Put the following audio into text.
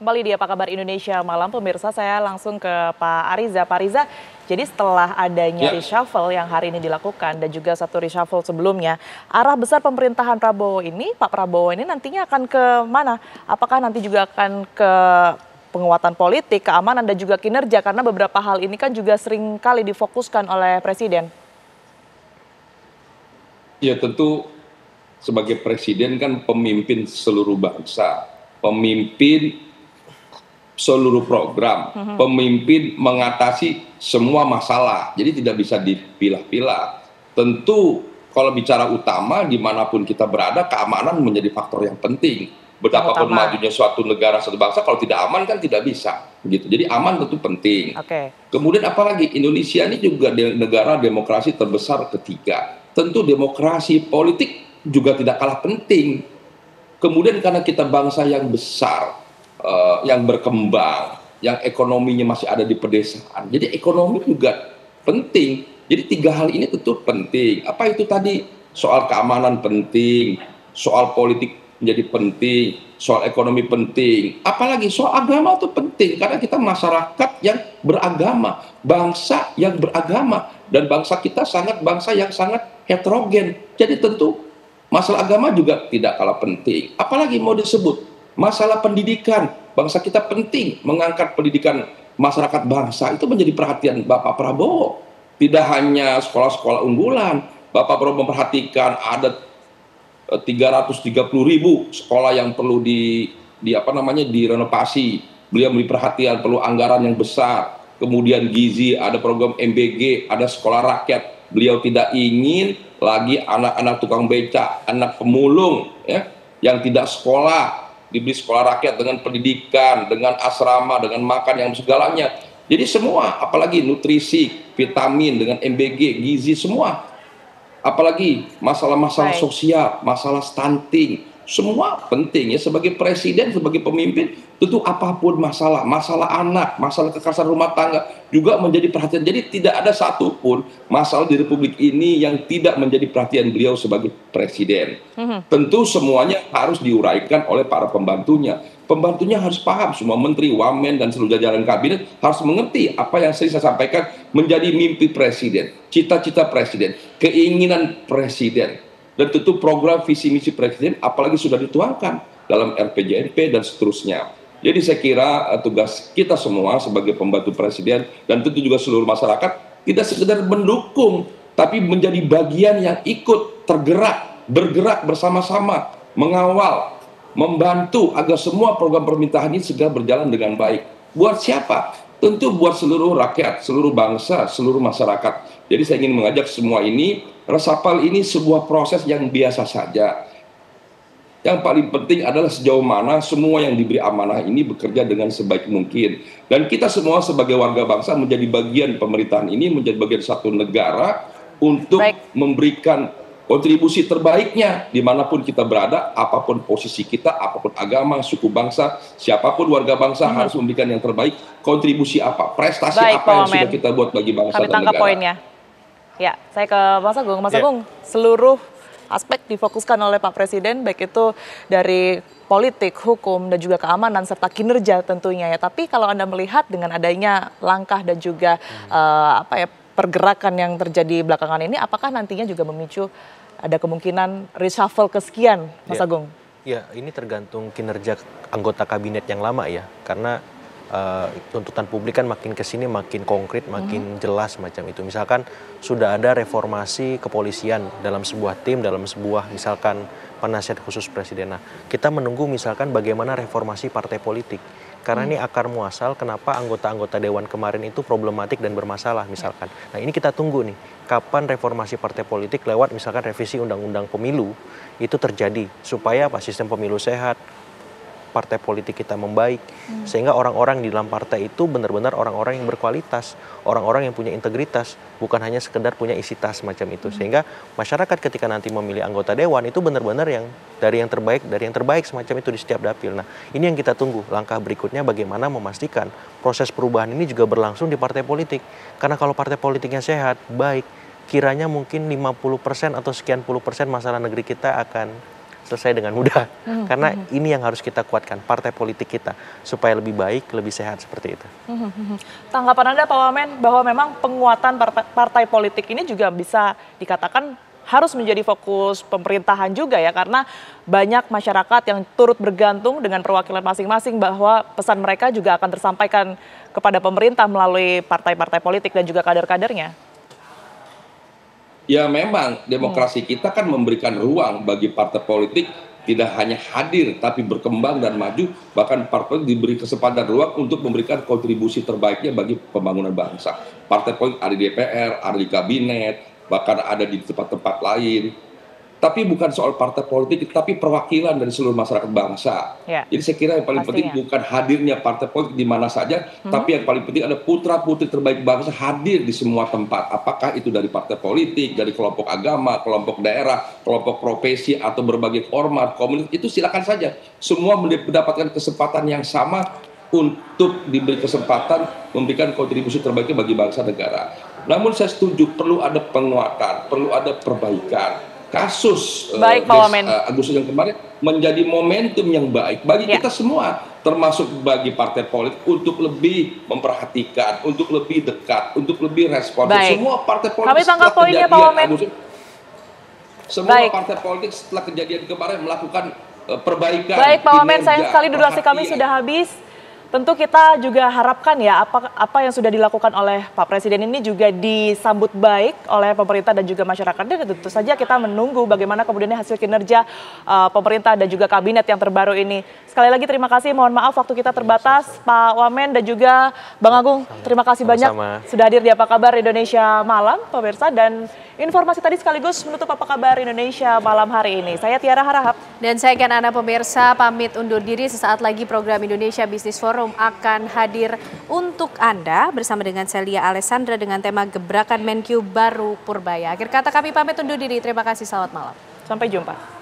kembali di Apa Kabar Indonesia Malam. Pemirsa, saya langsung ke Pak Ariza. Pak Ariza, jadi setelah adanya reshuffle yang hari ini dilakukan dan juga satu reshuffle sebelumnya, arah besar pemerintahan Prabowo ini, Pak Prabowo ini nantinya akan ke mana? Apakah nanti juga akan ke penguatan politik, keamanan, dan juga kinerja? Karena beberapa hal ini kan juga sering kali difokuskan oleh Presiden. Ya tentu sebagai Presiden kan pemimpin seluruh bangsa, pemimpin seluruh program, pemimpin mengatasi semua masalah. Jadi tidak bisa dipilah-pilah. Tentu kalau bicara utama, dimanapun kita berada, keamanan menjadi faktor yang penting. Betapapun majunya suatu negara, suatu bangsa, kalau tidak aman kan tidak bisa. Gitu. Jadi aman tentu penting. Kemudian apalagi Indonesia ini juga negara demokrasi terbesar ketiga. Tentu demokrasi politik juga tidak kalah penting. Kemudian karena kita bangsa yang besar, yang berkembang, yang ekonominya masih ada di pedesaan. Jadi ekonomi juga penting. Jadi tiga hal ini tentu penting. Apa itu tadi? Soal keamanan penting, soal politik menjadi penting, soal ekonomi penting. Apalagi soal agama itu penting. Karena kita masyarakat yang beragama, bangsa yang beragama. Dan bangsa kita bangsa yang sangat heterogen. Jadi tentu masalah agama juga tidak kalah penting. Apalagi mau disebut masalah pendidikan, bangsa kita penting mengangkat pendidikan masyarakat bangsa. Itu menjadi perhatian Bapak Prabowo. Tidak hanya sekolah-sekolah unggulan, Bapak Prabowo memperhatikan ada 330.000 sekolah yang perlu direnovasi. Beliau memberi perhatian, perlu anggaran yang besar. Kemudian gizi, ada program MBG, ada sekolah rakyat. Beliau tidak ingin lagi anak-anak tukang beca, anak pemulung, ya, yang tidak sekolah, diberi sekolah rakyat dengan pendidikan, dengan asrama, dengan makan yang segalanya. Jadi semua, apalagi nutrisi, vitamin, dengan MBG, gizi, semua. Apalagi masalah-masalah sosial, masalah stunting, semua penting ya. Sebagai presiden, sebagai pemimpin, tentu apapun masalah anak, masalah kekerasan rumah tangga juga menjadi perhatian. Jadi tidak ada satupun masalah di Republik ini yang tidak menjadi perhatian beliau sebagai presiden. Tentu semuanya harus diuraikan oleh para pembantunya. Pembantunya harus paham, semua menteri, wamen, dan seluruh jajaran kabinet harus mengerti apa yang sering saya sampaikan menjadi mimpi presiden, cita-cita presiden, keinginan presiden, dan tentu program visi misi presiden apalagi sudah dituangkan dalam RPJMP dan seterusnya. Jadi saya kira tugas kita semua sebagai pembantu presiden dan tentu juga seluruh masyarakat tidak sekedar mendukung, tapi menjadi bagian yang ikut bergerak bersama-sama, mengawal, membantu agar semua program pemerintahan ini segera berjalan dengan baik. Buat siapa? Tentu buat seluruh rakyat, seluruh bangsa, seluruh masyarakat. Jadi saya ingin mengajak semua ini, reshuffle ini sebuah proses yang biasa saja. Yang paling penting adalah sejauh mana semua yang diberi amanah ini bekerja dengan sebaik mungkin. Dan kita semua sebagai warga bangsa menjadi bagian pemerintahan ini, menjadi bagian satu negara untuk memberikan kontribusi terbaiknya dimanapun kita berada, apapun posisi kita, apapun agama, suku bangsa, siapapun warga bangsa harus memberikan yang terbaik. Kontribusi apa, prestasi apa yang sudah kita buat bagi bangsa dan negara. Tangkap poinnya. Ya, saya ke Mas Agung. Mas Agung, seluruh aspek difokuskan oleh Pak Presiden, baik itu dari politik, hukum, dan juga keamanan, serta kinerja tentunya ya. Tapi kalau Anda melihat dengan adanya langkah dan juga pergerakan yang terjadi belakangan ini, apakah nantinya juga memicu ada kemungkinan reshuffle kesekian, Mas Agung? Ya, ini tergantung kinerja anggota kabinet yang lama ya, karena tuntutan publik kan makin kesini makin konkret, makin jelas macam itu. Misalkan sudah ada reformasi kepolisian dalam sebuah tim, dalam sebuah misalkan penasihat khusus presiden. Nah, kita menunggu misalkan bagaimana reformasi partai politik. Karena ini akar muasal kenapa anggota-anggota dewan kemarin itu problematik dan bermasalah misalkan. Nah, ini kita tunggu nih, kapan reformasi partai politik lewat misalkan revisi undang-undang pemilu itu terjadi. Supaya sistem pemilu sehat, partai politik kita membaik, sehingga orang-orang di dalam partai itu benar-benar orang-orang yang berkualitas, orang-orang yang punya integritas, bukan hanya sekedar punya isi tas macam itu. Sehingga masyarakat ketika nanti memilih anggota dewan itu benar-benar dari yang terbaik semacam itu di setiap dapil. Nah, ini yang kita tunggu. Langkah berikutnya bagaimana memastikan proses perubahan ini juga berlangsung di partai politik. Karena kalau partai politiknya sehat, baik, kiranya mungkin 50% atau sekian puluh persen masalah negeri kita akan selesai dengan mudah. Karena ini yang harus kita kuatkan, partai politik kita, supaya lebih baik, lebih sehat seperti itu. Tanggapan Anda Pak Wamen bahwa memang penguatan partai politik ini juga bisa dikatakan harus menjadi fokus pemerintahan juga ya, karena banyak masyarakat yang turut bergantung dengan perwakilan masing-masing bahwa pesan mereka juga akan tersampaikan kepada pemerintah melalui partai-partai politik dan juga kader-kadernya. Ya memang demokrasi kita kan memberikan ruang bagi partai politik tidak hanya hadir tapi berkembang dan maju, bahkan partai diberi kesempatan ruang untuk memberikan kontribusi terbaiknya bagi pembangunan bangsa. Partai politik ada di DPR, ada di kabinet, bahkan ada di tempat-tempat lain. Tapi bukan soal partai politik, tapi perwakilan dari seluruh masyarakat bangsa. Ya, jadi saya kira yang paling penting bukan hadirnya partai politik di mana saja, tapi yang paling penting ada putra-putri terbaik bangsa hadir di semua tempat. Apakah itu dari partai politik, dari kelompok agama, kelompok daerah, kelompok profesi, atau berbagai ormas, komunitas, itu silakan saja. Semua mendapatkan kesempatan yang sama untuk diberi kesempatan memberikan kontribusi terbaiknya bagi bangsa negara. Namun saya setuju perlu ada penguatan, perlu ada perbaikan. Kasus Agustus yang kemarin menjadi momentum yang baik bagi kita semua, termasuk bagi partai politik untuk lebih memperhatikan, untuk lebih dekat, untuk lebih responsif. Semua partai politik kami tangkap poinnya Pak Wamen. Semua partai politik setelah kejadian kemarin melakukan perbaikan. Baik Pak Wamen, sayang sekali durasi kami sudah habis. Tentu kita juga harapkan ya apa yang sudah dilakukan oleh Pak Presiden ini juga disambut baik oleh pemerintah dan juga masyarakat. Dan tentu saja kita menunggu bagaimana kemudian hasil kinerja pemerintah dan juga kabinet yang terbaru ini. Sekali lagi terima kasih, mohon maaf waktu kita terbatas. Pak Wamen dan juga Bang Agung, terima kasih banyak sudah hadir di Apa Kabar Indonesia Malam, pemirsa. Dan informasi tadi sekaligus menutup Apa Kabar Indonesia Malam hari ini. Saya Tiara Harahap. Dan saya Anda pemirsa pamit undur diri, sesaat lagi program Indonesia Business Forum akan hadir untuk Anda bersama dengan Celia Alessandra dengan tema Gebrakan Menkyu Baru Purbaya. Akhir kata kami pamit undur diri, terima kasih, selamat malam. Sampai jumpa.